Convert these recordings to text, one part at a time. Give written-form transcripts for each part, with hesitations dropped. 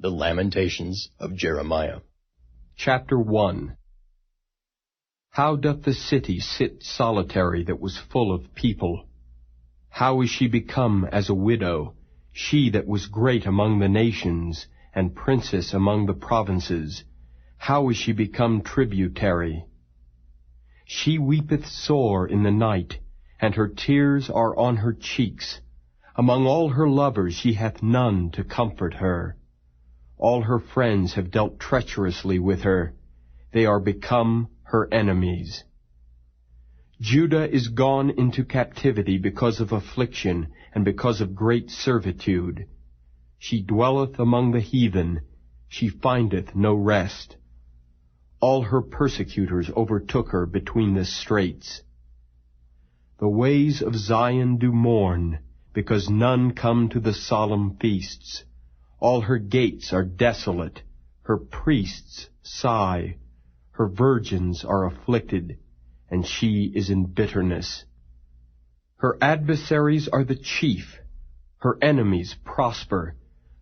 The Lamentations of Jeremiah. Chapter 1. How doth the city sit solitary that was full of people? How is she become as a widow, she that was great among the nations, and princess among the provinces? How is she become tributary? She weepeth sore in the night, and her tears are on her cheeks. Among all her lovers she hath none to comfort her. All her friends have dealt treacherously with her. They are become her enemies. Judah is gone into captivity because of affliction, and because of great servitude. She dwelleth among the heathen, she findeth no rest. All her persecutors overtook her between the straits. The ways of Zion do mourn, because none come to the solemn feasts. All her gates are desolate, her priests sigh, her virgins are afflicted, and she is in bitterness. Her adversaries are the chief, her enemies prosper,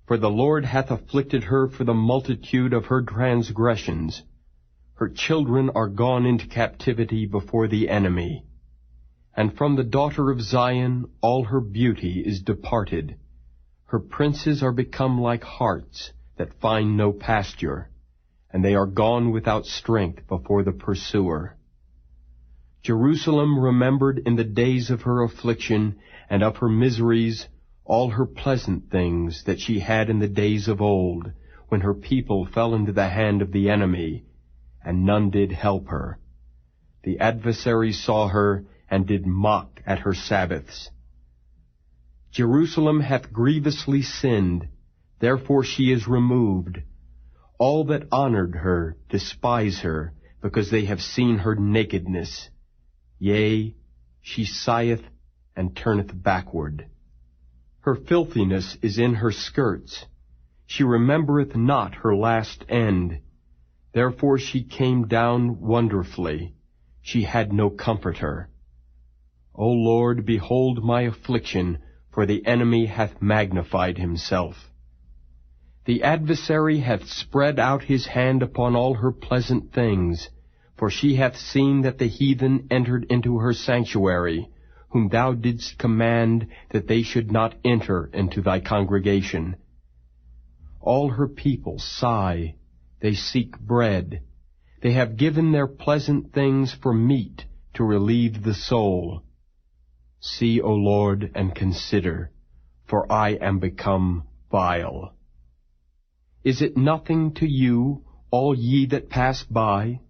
for the Lord hath afflicted her for the multitude of her transgressions. Her children are gone into captivity before the enemy. And from the daughter of Zion all her beauty is departed. Her princes are become like harts that find no pasture, and they are gone without strength before the pursuer. Jerusalem remembered in the days of her affliction and of her miseries all her pleasant things that she had in the days of old, when her people fell into the hand of the enemy, and none did help her. The adversaries saw her, and did mock at her Sabbaths. Jerusalem hath grievously sinned, therefore she is removed. All that honored her despise her, because they have seen her nakedness. Yea, she sigheth and turneth backward. Her filthiness is in her skirts. She remembereth not her last end. Therefore she came down wonderfully. She had no comforter. O Lord, behold my affliction, for the enemy hath magnified himself. The adversary hath spread out his hand upon all her pleasant things, for she hath seen that the heathen entered into her sanctuary, whom thou didst command that they should not enter into thy congregation. All her people sigh, they seek bread. They have given their pleasant things for meat to relieve the soul. See, O Lord, and consider, for I am become vile. Is it nothing to you, all ye that pass by?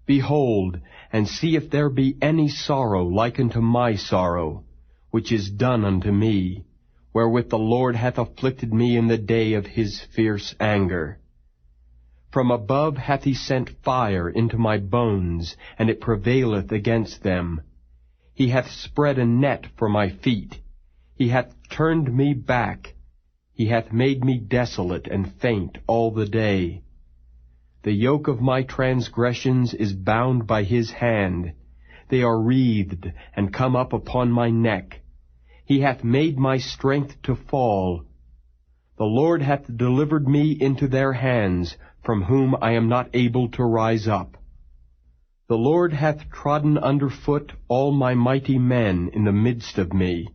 Behold, and see if there be any sorrow like unto my sorrow, which is done unto me, wherewith the Lord hath afflicted me in the day of his fierce anger. From above hath he sent fire into my bones, and it prevaileth against them. He hath spread a net for my feet. He hath turned me back. He hath made me desolate and faint all the day. The yoke of my transgressions is bound by his hand. They are wreathed and come up upon my neck. He hath made my strength to fall. The Lord hath delivered me into their hands, from whom I am not able to rise up. The Lord hath trodden under foot all my mighty men in the midst of me.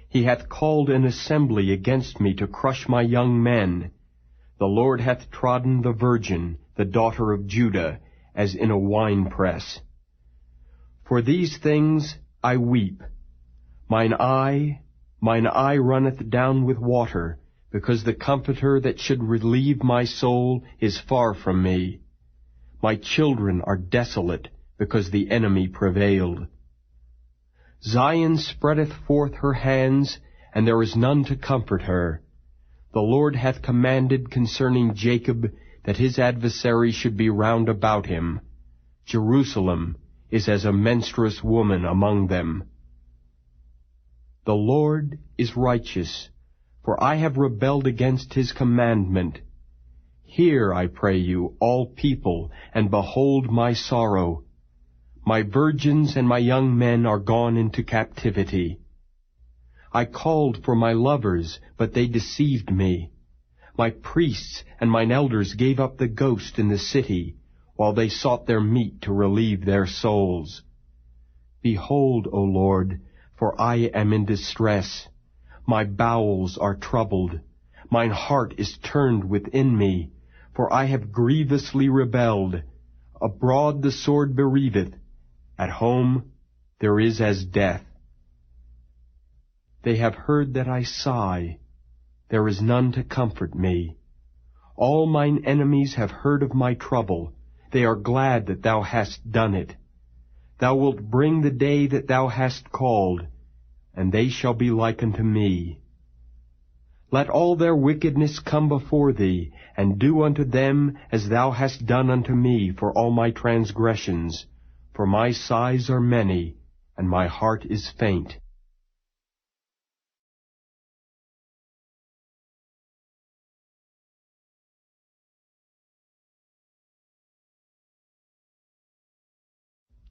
He hath called an assembly against me to crush my young men. The Lord hath trodden the virgin, the daughter of Judah, as in a winepress. For these things I weep. Mine eye runneth down with water, because the Comforter that should relieve my soul is far from me. My children are desolate, because the enemy prevailed. Zion spreadeth forth her hands, and there is none to comfort her. The Lord hath commanded concerning Jacob that his adversary should be round about him. Jerusalem is as a menstruous woman among them. The Lord is righteous, for I have rebelled against his commandment. Hear, I pray you, all people, and behold my sorrow. My virgins and my young men are gone into captivity. I called for my lovers, but they deceived me. My priests and mine elders gave up the ghost in the city, while they sought their meat to relieve their souls. Behold, O Lord, for I am in distress. My bowels are troubled. Mine heart is turned within me, for I have grievously rebelled. Abroad the sword bereaveth. At home there is as death. They have heard that I sigh. There is none to comfort me. All mine enemies have heard of my trouble. They are glad that thou hast done it. Thou wilt bring the day that thou hast called, and they shall be like unto me. Let all their wickedness come before thee, and do unto them as thou hast done unto me for all my transgressions. For my sighs are many, and my heart is faint.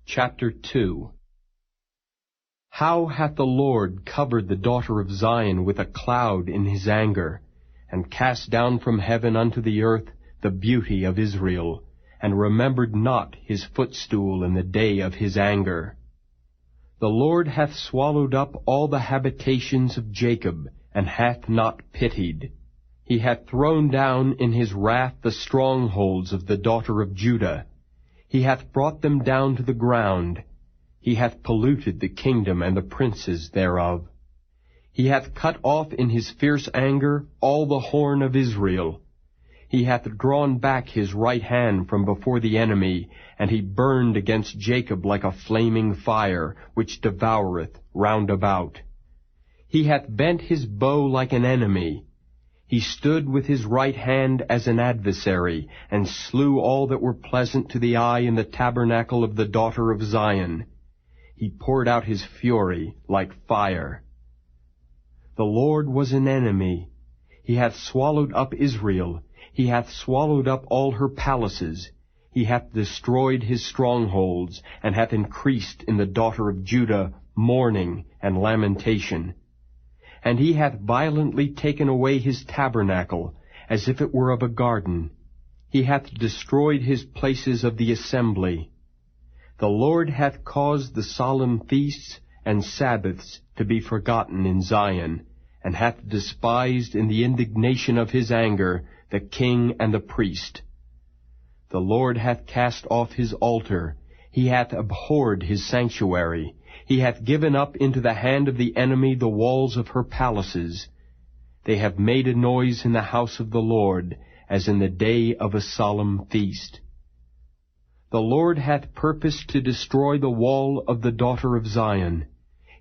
Chapter 2. How hath the Lord covered the daughter of Zion with a cloud in his anger, and cast down from heaven unto the earth the beauty of Israel, and remembered not his footstool in the day of his anger. The Lord hath swallowed up all the habitations of Jacob, and hath not pitied. He hath thrown down in his wrath the strongholds of the daughter of Judah. He hath brought them down to the ground. He hath polluted the kingdom and the princes thereof. He hath cut off in his fierce anger all the horn of Israel. He hath drawn back his right hand from before the enemy, and he burned against Jacob like a flaming fire, which devoureth round about. He hath bent his bow like an enemy. He stood with his right hand as an adversary, and slew all that were pleasant to the eye in the tabernacle of the daughter of Zion. He poured out his fury like fire. The Lord was an enemy. He hath swallowed up Israel. He hath swallowed up all her palaces. He hath destroyed his strongholds, and hath increased in the daughter of Judah mourning and lamentation. And he hath violently taken away his tabernacle, as if it were of a garden. He hath destroyed his places of the assembly. The Lord hath caused the solemn feasts and Sabbaths to be forgotten in Zion, and hath despised in the indignation of his anger the king and the priest. The Lord hath cast off his altar. He hath abhorred his sanctuary. He hath given up into the hand of the enemy the walls of her palaces. They have made a noise in the house of the Lord, as in the day of a solemn feast. The Lord hath purposed to destroy the wall of the daughter of Zion.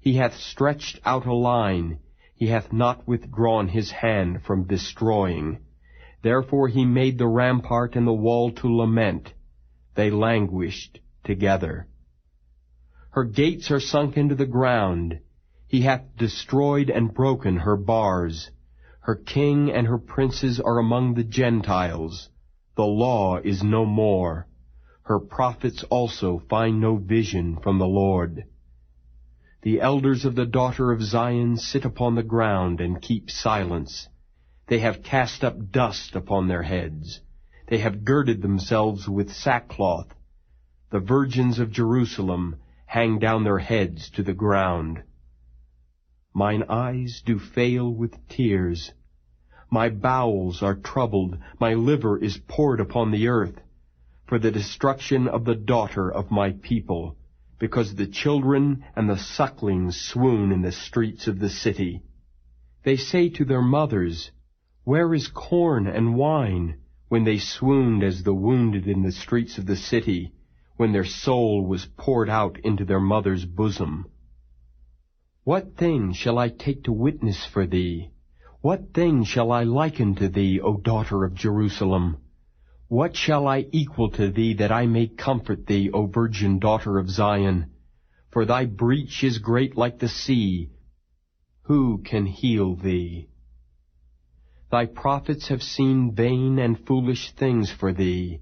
He hath stretched out a line. He hath not withdrawn his hand from destroying. Therefore he made the rampart and the wall to lament. They languished together. Her gates are sunk into the ground. He hath destroyed and broken her bars. Her king and her princes are among the Gentiles. The law is no more. Her prophets also find no vision from the Lord. The elders of the daughter of Zion sit upon the ground and keep silence. They have cast up dust upon their heads. They have girded themselves with sackcloth. The virgins of Jerusalem hang down their heads to the ground. Mine eyes do fail with tears. My bowels are troubled. My liver is poured upon the earth, for the destruction of the daughter of my people, because the children and the sucklings swoon in the streets of the city. They say to their mothers, Where is corn and wine? When they swooned as the wounded in the streets of the city, when their soul was poured out into their mother's bosom. What thing shall I take to witness for thee? What thing shall I liken to thee, O daughter of Jerusalem? What shall I equal to thee, that I may comfort thee, O virgin daughter of Zion? For thy breach is great like the sea. Who can heal thee? Thy prophets have seen vain and foolish things for thee,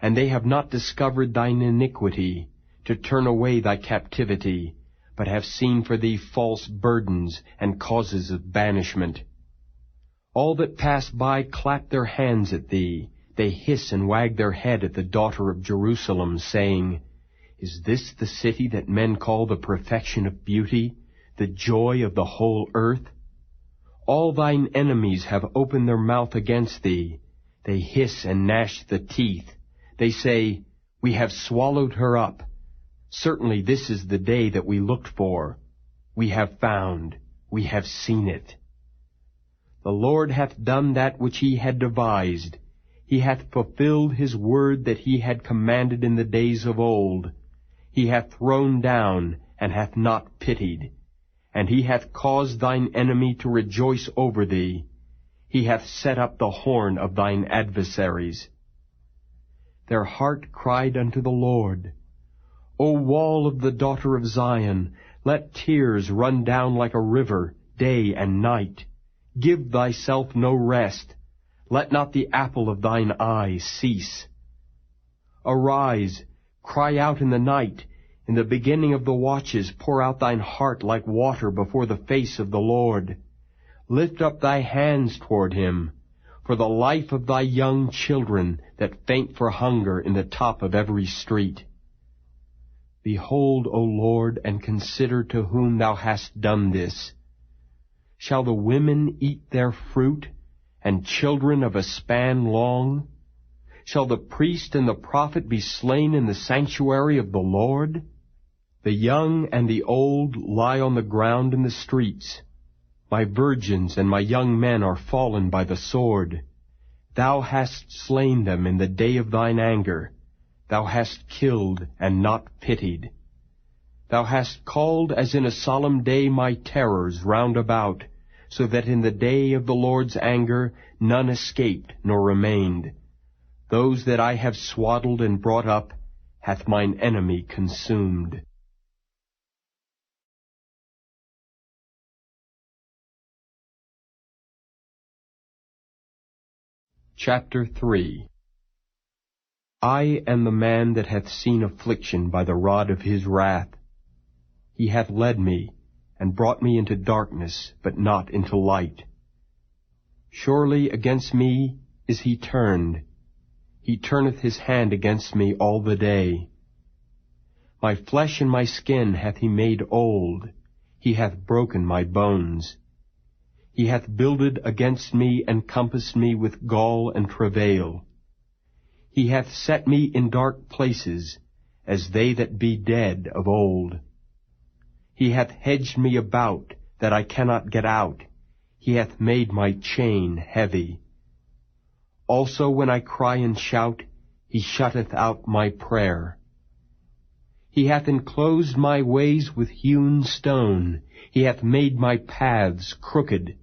and they have not discovered thine iniquity, to turn away thy captivity, but have seen for thee false burdens and causes of banishment. All that pass by clap their hands at thee. They hiss and wag their head at the daughter of Jerusalem, saying, Is this the city that men call the perfection of beauty, the joy of the whole earth? All thine enemies have opened their mouth against thee. They hiss and gnash the teeth. They say, We have swallowed her up. Certainly this is the day that we looked for. We have found, we have seen it. The Lord hath done that which he had devised. He hath fulfilled his word that he had commanded in the days of old. He hath thrown down, and hath not pitied. And he hath caused thine enemy to rejoice over thee. He hath set up the horn of thine adversaries. Their heart cried unto the Lord, O wall of the daughter of Zion, let tears run down like a river, day and night. Give thyself no rest. Let not the apple of thine eye cease. Arise, cry out in the night. In the beginning of the watches pour out thine heart like water before the face of the Lord. Lift up thy hands toward him, for the life of thy young children that faint for hunger in the top of every street. Behold, O Lord, and consider to whom thou hast done this. Shall the women eat their fruit, and children of a span long? Shall the priest and the prophet be slain in the sanctuary of the Lord? The young and the old lie on the ground in the streets. My virgins and my young men are fallen by the sword. Thou hast slain them in the day of thine anger. Thou hast killed and not pitied. Thou hast called as in a solemn day my terrors round about, so that in the day of the Lord's anger none escaped nor remained. Those that I have swaddled and brought up hath mine enemy consumed. Chapter 3. I am the man that hath seen affliction by the rod of his wrath. He hath led me, and brought me into darkness, but not into light. Surely against me is he turned. He turneth his hand against me all the day. My flesh and my skin hath he made old. He hath broken my bones. He hath builded against me and compassed me with gall and travail. He hath set me in dark places, as they that be dead of old. He hath hedged me about, that I cannot get out. He hath made my chain heavy. Also when I cry and shout, he shutteth out my prayer. He hath enclosed my ways with hewn stone. He hath made my paths crooked.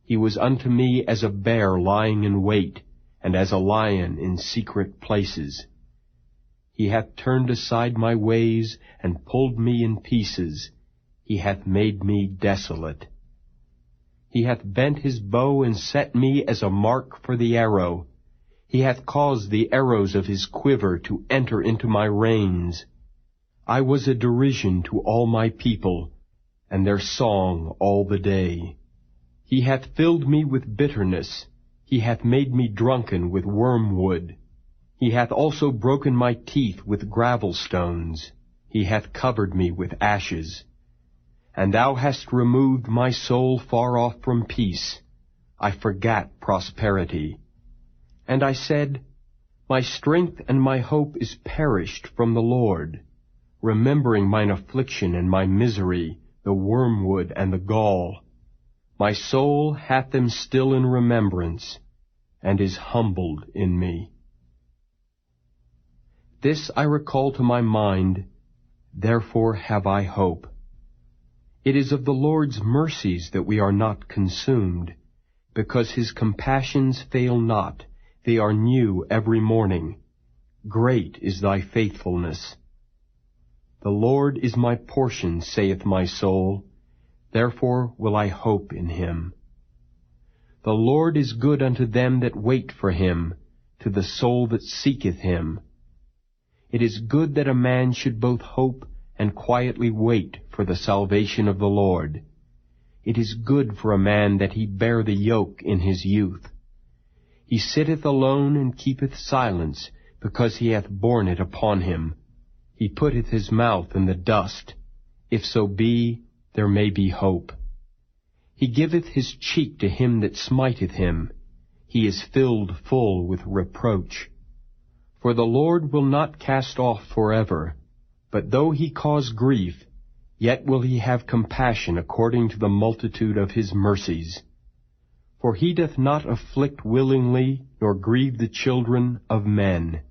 He was unto me as a bear lying in wait, and as a lion in secret places. He hath turned aside my ways, and pulled me in pieces. He hath made me desolate. He hath bent his bow, and set me as a mark for the arrow. He hath caused the arrows of his quiver to enter into my reins. I was a derision to all my people, and their song all the day. He hath filled me with bitterness. He hath made me drunken with wormwood. He hath also broken my teeth with gravel stones. He hath covered me with ashes. And thou hast removed my soul far off from peace. I forgat prosperity. And I said, My strength and my hope is perished from the Lord, remembering mine affliction and my misery, the wormwood and the gall. My soul hath them still in remembrance, and is humbled in me. This I recall to my mind, therefore have I hope. It is of the Lord's mercies that we are not consumed, because his compassions fail not, they are new every morning. Great is thy faithfulness. The Lord is my portion, saith my soul, therefore will I hope in him. The Lord is good unto them that wait for him, to the soul that seeketh him. It is good that a man should both hope and quietly wait for the salvation of the Lord. It is good for a man that he bear the yoke in his youth. He sitteth alone and keepeth silence, because he hath borne it upon him. He putteth his mouth in the dust. If so be, there may be hope. He giveth his cheek to him that smiteth him. He is filled full with reproach. For the Lord will not cast off forever, but though he cause grief, yet will he have compassion according to the multitude of his mercies. For he doth not afflict willingly, nor grieve the children of men.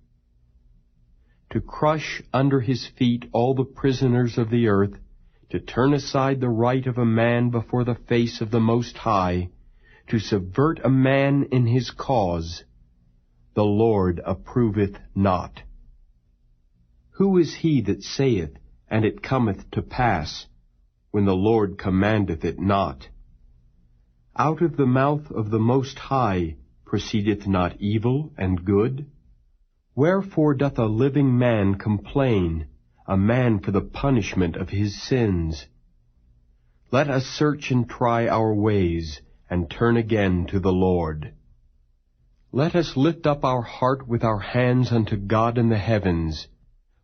To crush under his feet all the prisoners of the earth, to turn aside the right of a man before the face of the Most High, to subvert a man in his cause, the Lord approveth not. Who is he that saith, and it cometh to pass, when the Lord commandeth it not? Out of the mouth of the Most High proceedeth not evil and good? Wherefore doth a living man complain, a man for the punishment of his sins? Let us search and try our ways, and turn again to the Lord. Let us lift up our heart with our hands unto God in the heavens.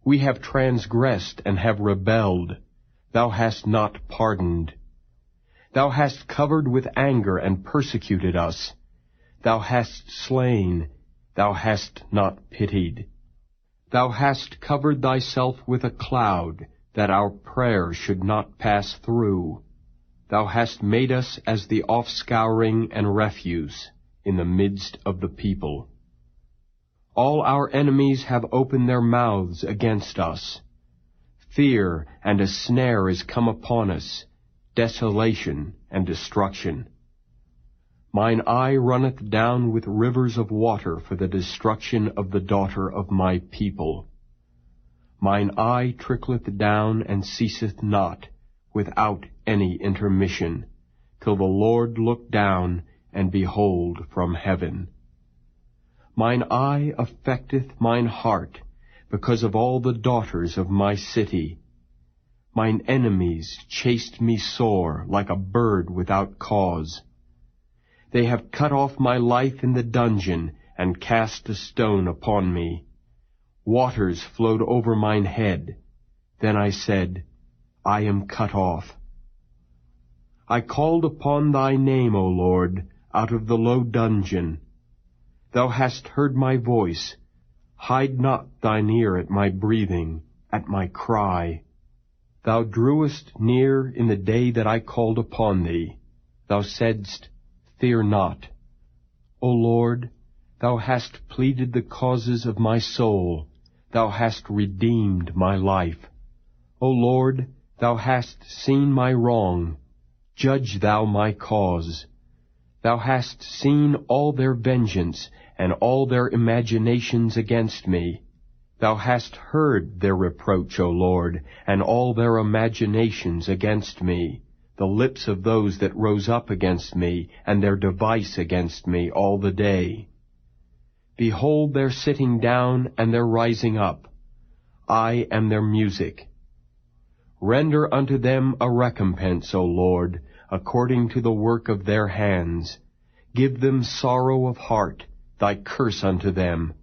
We have transgressed and have rebelled. Thou hast not pardoned. Thou hast covered with anger and persecuted us. Thou hast slain. Thou hast not pitied. Thou hast covered thyself with a cloud, that our prayer should not pass through. Thou hast made us as the offscouring and refuse in the midst of the people. All our enemies have opened their mouths against us. Fear and a snare is come upon us, desolation and destruction. Mine eye runneth down with rivers of water for the destruction of the daughter of my people. Mine eye trickleth down and ceaseth not, without any intermission, till the Lord look down and behold from heaven. Mine eye affecteth mine heart, because of all the daughters of my city. Mine enemies chased me sore, like a bird without cause. They have cut off my life in the dungeon, and cast a stone upon me. Waters flowed over mine head. Then I said, I am cut off. I called upon thy name, O Lord, out of the low dungeon. Thou hast heard my voice. Hide not thine ear at my breathing, at my cry. Thou drewest near in the day that I called upon thee. Thou saidst, Fear not. O Lord, thou hast pleaded the causes of my soul. Thou hast redeemed my life. O Lord, thou hast seen my wrong. Judge thou my cause. Thou hast seen all their vengeance, and all their imaginations against me. Thou hast heard their reproach, O Lord, and all their imaginations against me, the lips of those that rose up against me, and their device against me all the day. Behold their sitting down and their rising up. I am their music. Render unto them a recompense, O Lord, according to the work of their hands. Give them sorrow of heart, thy curse unto them.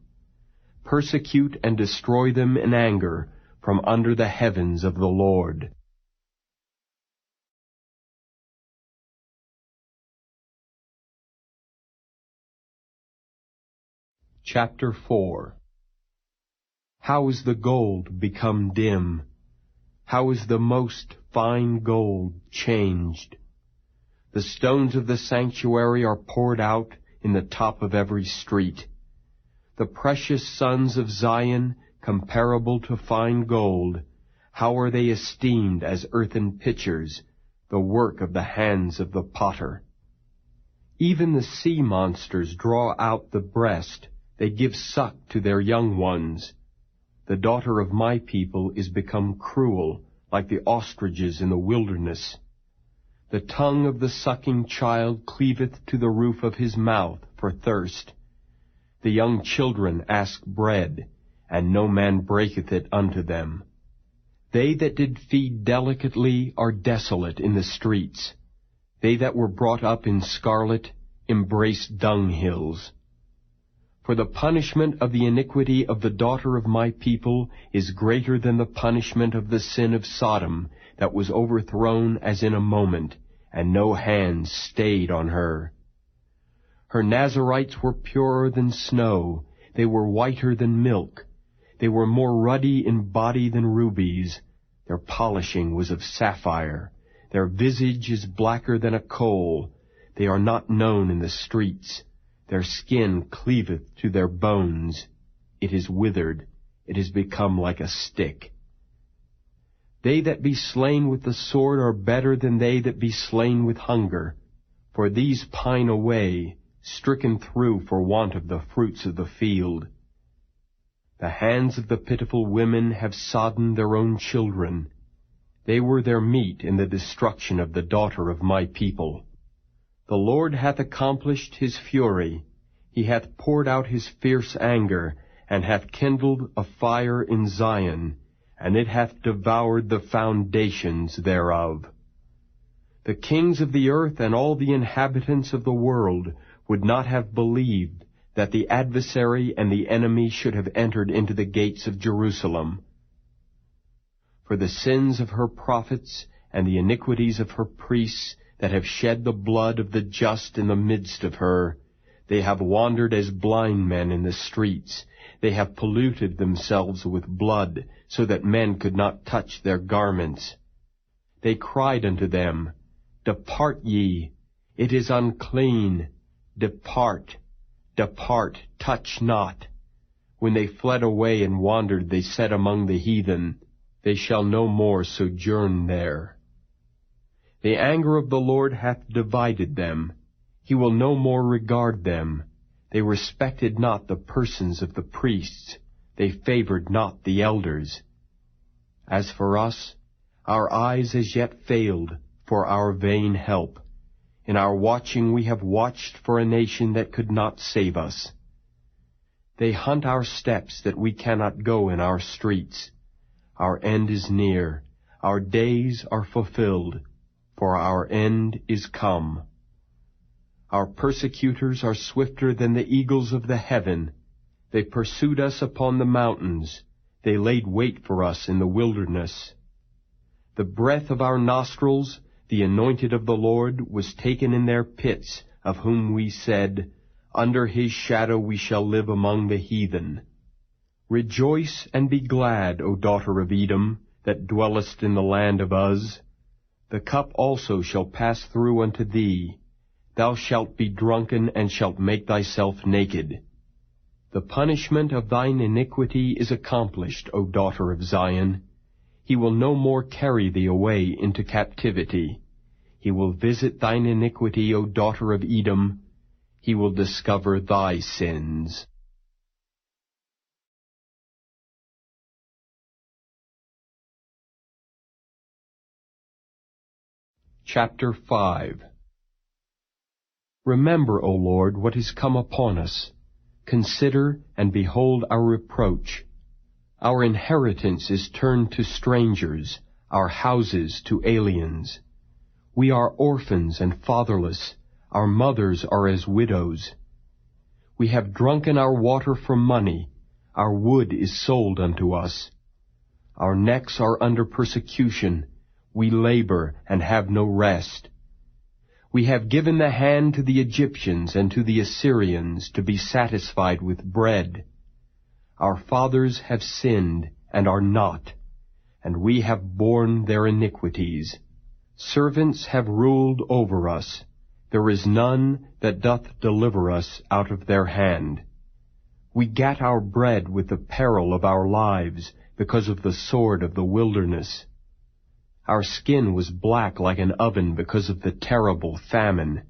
Persecute and destroy them in anger from under the heavens of the Lord. Chapter 4. How is the gold become dim? How is the most fine gold changed? The stones of the sanctuary are poured out in the top of every street. The precious sons of Zion, comparable to fine gold, how are they esteemed as earthen pitchers, the work of the hands of the potter? Even the sea monsters draw out the breast, they give suck to their young ones. The daughter of my people is become cruel, like the ostriches in the wilderness. The tongue of the sucking child cleaveth to the roof of his mouth for thirst. The young children ask bread, and no man breaketh it unto them. They that did feed delicately are desolate in the streets. They that were brought up in scarlet embraced dunghills. For the punishment of the iniquity of the daughter of my people is greater than the punishment of the sin of Sodom, that was overthrown as in a moment, and no hand stayed on her. Her Nazarites were purer than snow, they were whiter than milk. They were more ruddy in body than rubies. Their polishing was of sapphire. Their visage is blacker than a coal. They are not known in the streets. Their skin cleaveth to their bones. It is withered. It is become like a stick. They that be slain with the sword are better than they that be slain with hunger. For these pine away, stricken through for want of the fruits of the field. The hands of the pitiful women have sodden their own children. They were their meat in the destruction of the daughter of my people. The Lord hath accomplished his fury. He hath poured out his fierce anger, and hath kindled a fire in Zion, and it hath devoured the foundations thereof. The kings of the earth and all the inhabitants of the world would not have believed that the adversary and the enemy should have entered into the gates of Jerusalem. For the sins of her prophets and the iniquities of her priests that have shed the blood of the just in the midst of her, they have wandered as blind men in the streets. They have polluted themselves with blood, so that men could not touch their garments. They cried unto them, Depart ye, it is unclean. Depart, depart, touch not. When they fled away and wandered, they said among the heathen, They shall no more sojourn there. The anger of the Lord hath divided them. He will no more regard them. They respected not the persons of the priests. They favored not the elders. As for us, our eyes as yet failed for our vain help. In our watching we have watched for a nation that could not save us. They hunt our steps that we cannot go in our streets. Our end is near. Our days are fulfilled, for our end is come. Our persecutors are swifter than the eagles of the heaven. They pursued us upon the mountains. They laid wait for us in the wilderness. The breath of our nostrils, the anointed of the Lord, was taken in their pits, of whom we said, Under his shadow we shall live among the heathen. Rejoice and be glad, O daughter of Edom, that dwellest in the land of Uz. The cup also shall pass through unto thee. Thou shalt be drunken, and shalt make thyself naked. The punishment of thine iniquity is accomplished, O daughter of Zion. He will no more carry thee away into captivity. He will visit thine iniquity, O daughter of Edom. He will discover thy sins. Chapter 5. Remember, O Lord, what is come upon us. Consider and behold our reproach. Our inheritance is turned to strangers, our houses to aliens. We are orphans and fatherless. Our mothers are as widows. We have drunken our water for money. Our wood is sold unto us. Our necks are under persecution. We labor and have no rest. We have given the hand to the Egyptians and to the Assyrians to be satisfied with bread. Our fathers have sinned and are not, and we have borne their iniquities. Servants have ruled over us. There is none that doth deliver us out of their hand. We gat our bread with the peril of our lives, because of the sword of the wilderness. Our skin was black like an oven because of the terrible famine.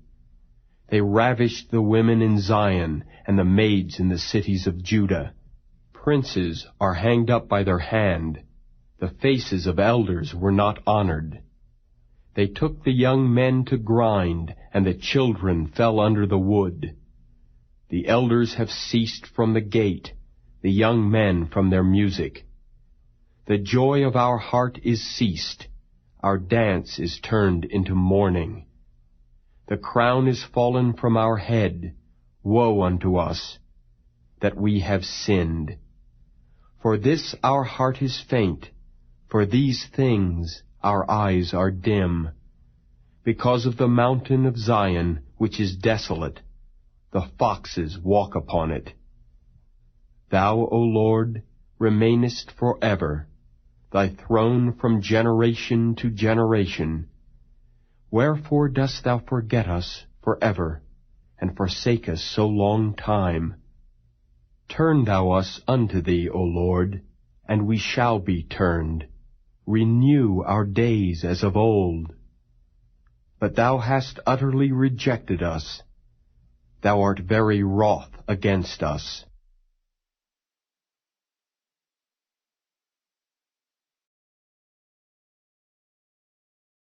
They ravished the women in Zion and the maids in the cities of Judah. Princes are hanged up by their hand. The faces of elders were not honored. They took the young men to grind, and the children fell under the wood. The elders have ceased from the gate, the young men from their music. The joy of our heart is ceased. Our dance is turned into mourning. The crown is fallen from our head. Woe unto us, that we have sinned. For this our heart is faint, for these things our eyes are dim. Because of the mountain of Zion, which is desolate, the foxes walk upon it. Thou, O Lord, remainest forever, thy throne from generation to generation. Wherefore dost thou forget us forever, and forsake us so long time? Turn thou us unto thee, O Lord, and we shall be turned. Renew our days as of old. But thou hast utterly rejected us. Thou art very wroth against us.